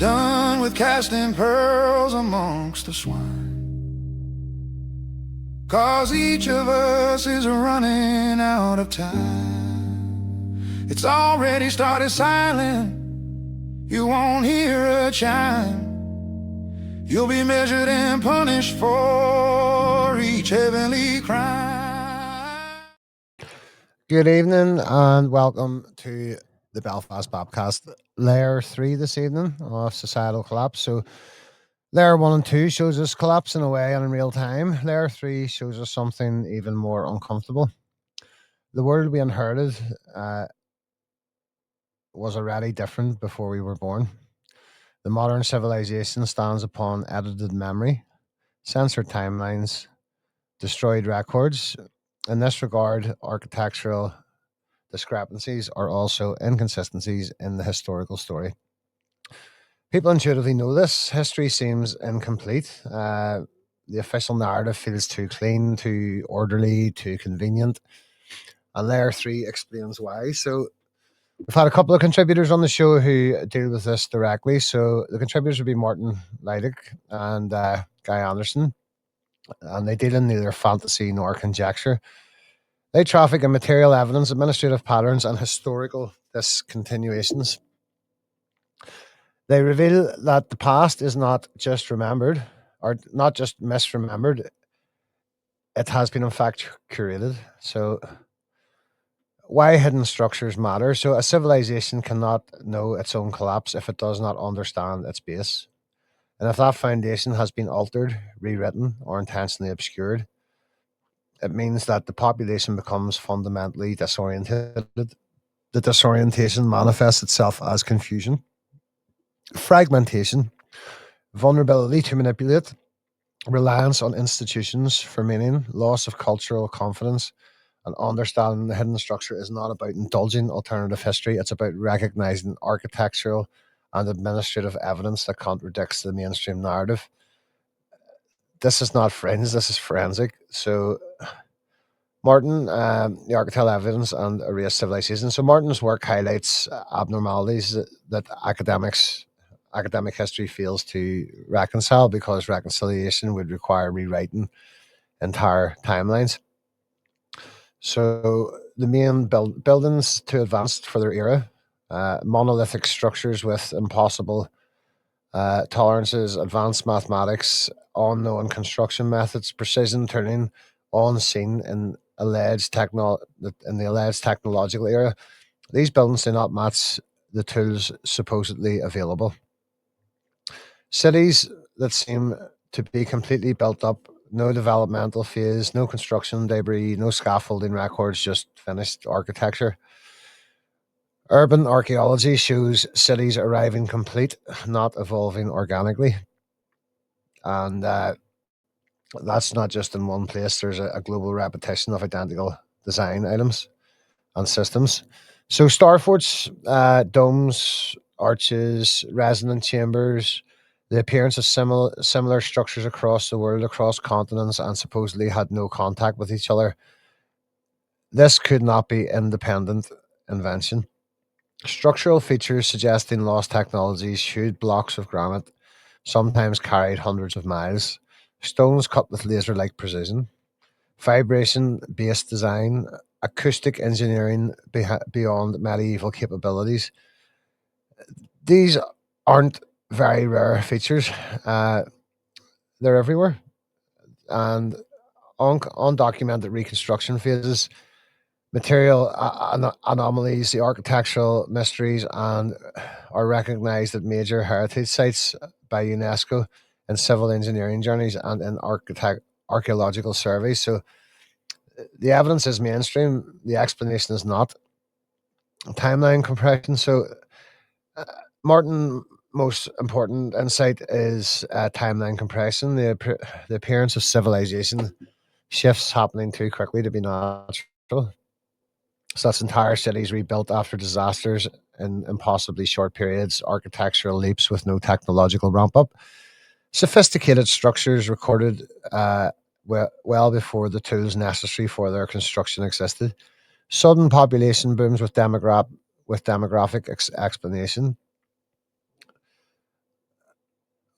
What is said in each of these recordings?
done with casting pearls amongst the swine. 'Cause each of us is running out of time. It's already started silent, you won't hear a chime. You'll be measured and punished for each heavenly crime. Good evening and welcome to the Belfast Bapcast, Layer 3 this evening of societal collapse. So Layer 1 and 2 shows us collapse in a way and in real time. Layer 3 shows us something even more uncomfortable. The world we inherited was already different before we were born. The modern civilization stands upon edited memory, censored timelines, destroyed records. In this regard, architectural discrepancies are also inconsistencies in the historical story. People intuitively know this. History seems incomplete. The official narrative feels too clean, too orderly, too convenient. And Layer 3 explains why. So we've had a couple of contributors on the show who deal with this directly. So the contributors would be Martin Leidig and Guy Anderson. And they deal in neither fantasy nor conjecture. They traffic in material evidence, administrative patterns, and historical discontinuations. They reveal that the past is not just remembered, or not just misremembered, it has been in fact curated. So why hidden structures matter. So a civilization cannot know its own collapse if it does not understand its base. And if that foundation has been altered, rewritten, or intentionally obscured, it means that the population becomes fundamentally disoriented. The disorientation manifests itself as confusion, fragmentation, vulnerability to manipulate, reliance on institutions for meaning, loss of cultural confidence, and understanding the hidden structure is not about indulging alternative history. It's about recognizing architectural and administrative evidence that contradicts the mainstream narrative. This is not fringe, this is forensic. So Martin, the architectural evidence and erased civilization. So Martin's work highlights abnormalities that academic history fails to reconcile because reconciliation would require rewriting entire timelines. So the main buildings too advanced for their era, monolithic structures with impossible tolerances, advanced mathematics, unknown construction methods, precision turning unseen in the alleged technological era. These buildings do not match the tools supposedly available. Cities that seem to be completely built up, no developmental phase, no construction debris, no scaffolding records, just finished architecture. Urban archaeology shows cities arriving complete, not evolving organically. And that's not just in one place. There's a global repetition of identical design items and systems. So star forts, domes, arches, resonant chambers, the appearance of similar structures across the world, across continents, and supposedly had no contact with each other. This could not be independent invention. Structural features suggesting lost technologies, huge blocks of granite, sometimes carried hundreds of miles, stones cut with laser-like precision, vibration-based design, acoustic engineering beyond medieval capabilities. These aren't very rare features. They're everywhere. And undocumented reconstruction phases, material anomalies, the architectural mysteries, and are recognized at major heritage sites by UNESCO in civil engineering journeys and in archaeological surveys. So the evidence is mainstream, the explanation is not. Timeline compression. So Martin most important insight is timeline compression, the appearance of civilization shifts happening too quickly to be natural. So that's entire cities rebuilt after disasters in impossibly short periods, architectural leaps with no technological ramp up, sophisticated structures recorded well before the tools necessary for their construction existed, sudden population booms with demographic explanation.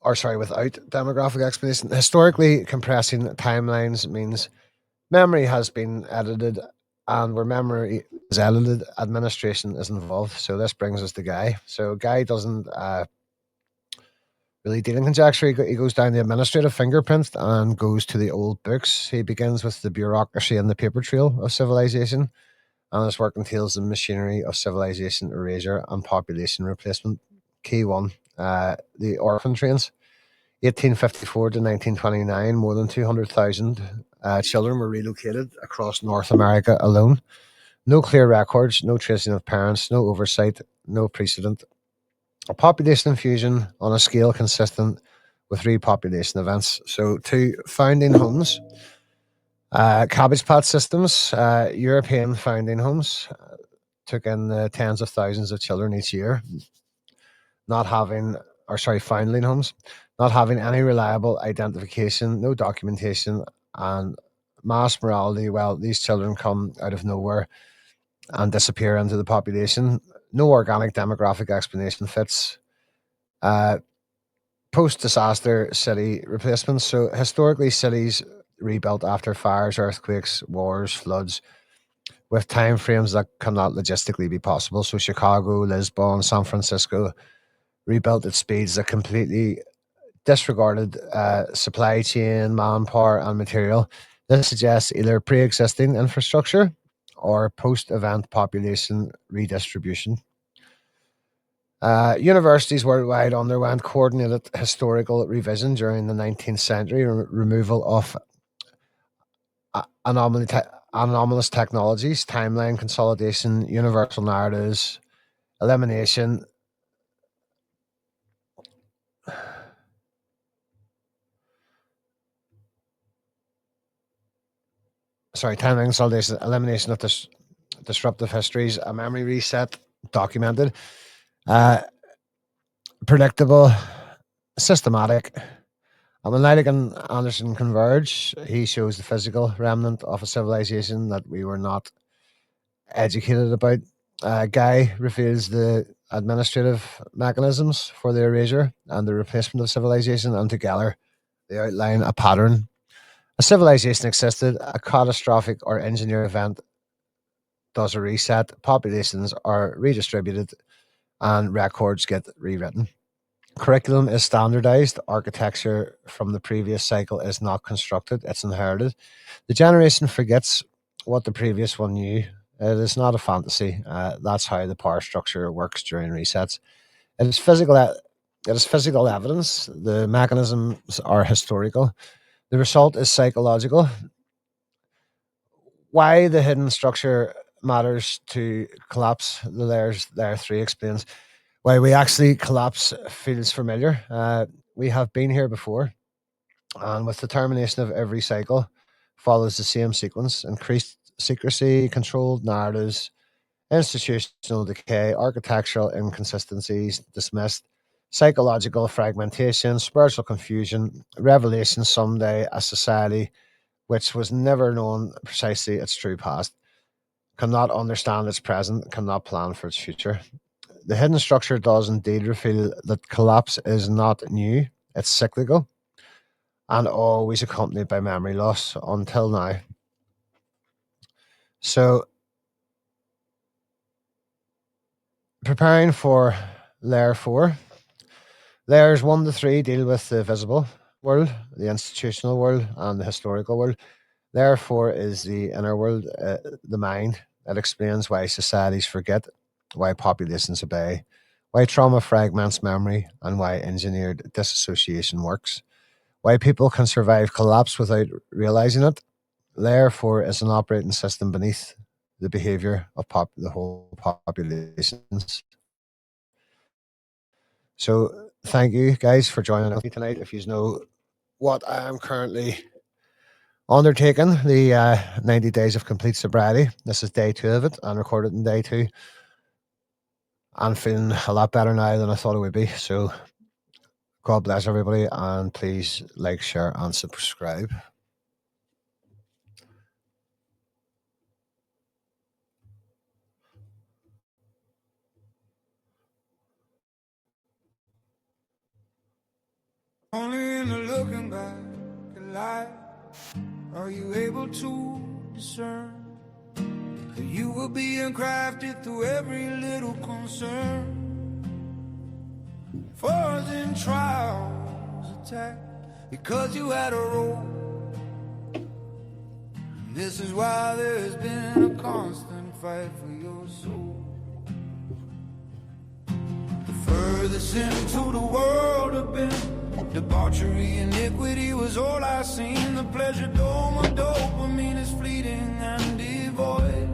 without demographic explanation. Historically, compressing timelines means memory has been edited, and where memory is edited, administration is involved. So this brings us to Guy. So Guy doesn't really deal in conjecture. He goes down the administrative fingerprint and goes to the old books. He begins with the bureaucracy and the paper trail of civilization, and his work entails the machinery of civilization erasure and population replacement. Key one, the orphan trains. 1854 to 1929, more than 200,000 children were relocated across North America alone. No clear records, no tracing of parents, no oversight, no precedent. A population infusion on a scale consistent with repopulation events. So, two founding homes, cabbage patch systems, European founding homes took in tens of thousands of children each year, not having, foundling homes, not having any reliable identification, no documentation, and mass morality. Well, these children come out of nowhere and disappear into the population. No organic demographic explanation fits. Uh, Post disaster city replacements. So, historically, cities rebuilt after fires, earthquakes, wars, floods, with time frames that cannot logistically be possible. So, Chicago, Lisbon, San Francisco rebuilt at speeds that completely disregarded supply chain, manpower, and material. This suggests either pre existing infrastructure or post event population redistribution. Universities worldwide underwent coordinated historical revision during the 19th century, removal of anomalous technologies, timeline consolidation, universal narratives, elimination. Timeline consolidation, elimination of this disruptive histories, a memory reset, documented, uh, predictable, systematic. And when Leidig and Anderson converge, he shows the physical remnant of a civilization that we were not educated about. Guy reveals the administrative mechanisms for the erasure and the replacement of civilization, and together they outline a pattern. A civilization existed, a catastrophic or engineered event does a reset, populations are redistributed, and records get rewritten. Curriculum is standardized, architecture from the previous cycle is not constructed, it's inherited. The generation forgets what the previous one knew. It is not a fantasy. That's how the power structure works during resets. It is physical. It is physical evidence. The mechanisms are historical. The result is psychological. Why the hidden structure matters to collapse the layers. Layer three explains why we actually collapse feels familiar. We have been here before, and with the termination of every cycle, follows the same sequence: increased secrecy, controlled narratives, institutional decay, architectural inconsistencies dismissed, psychological fragmentation, spiritual confusion, revelation someday a society which was never known precisely its true past, cannot understand its present, cannot plan for its future. The hidden structure does indeed reveal that collapse is not new, it's cyclical and always accompanied by memory loss until now. So, preparing for layer four, layers one to three deal with the visible world, the institutional world, and the historical world. Layer four is the inner world, the mind. It explains why societies forget, why populations obey, why trauma fragments memory, and why engineered disassociation works, why people can survive collapse without realizing it. Layer 4 is an operating system beneath the behavior of the whole populations. So, thank you guys for joining me tonight. If you know what I am currently undertaking, the 90 days of complete sobriety. This is day two of it, and recorded in day two. I'm feeling a lot better now than I thought it would be. So, God bless everybody, and please like, share, and subscribe. Only in the looking back at life are you able to discern that you were being crafted through every little concern. Foes and trials attack because you had a role. And this is why there's been a constant fight for your soul. The furthest into the world have been debauchery, iniquity was all I seen. The pleasure dome of dopamine is fleeting and devoid.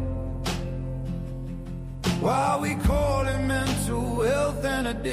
While we call it mental health and addiction,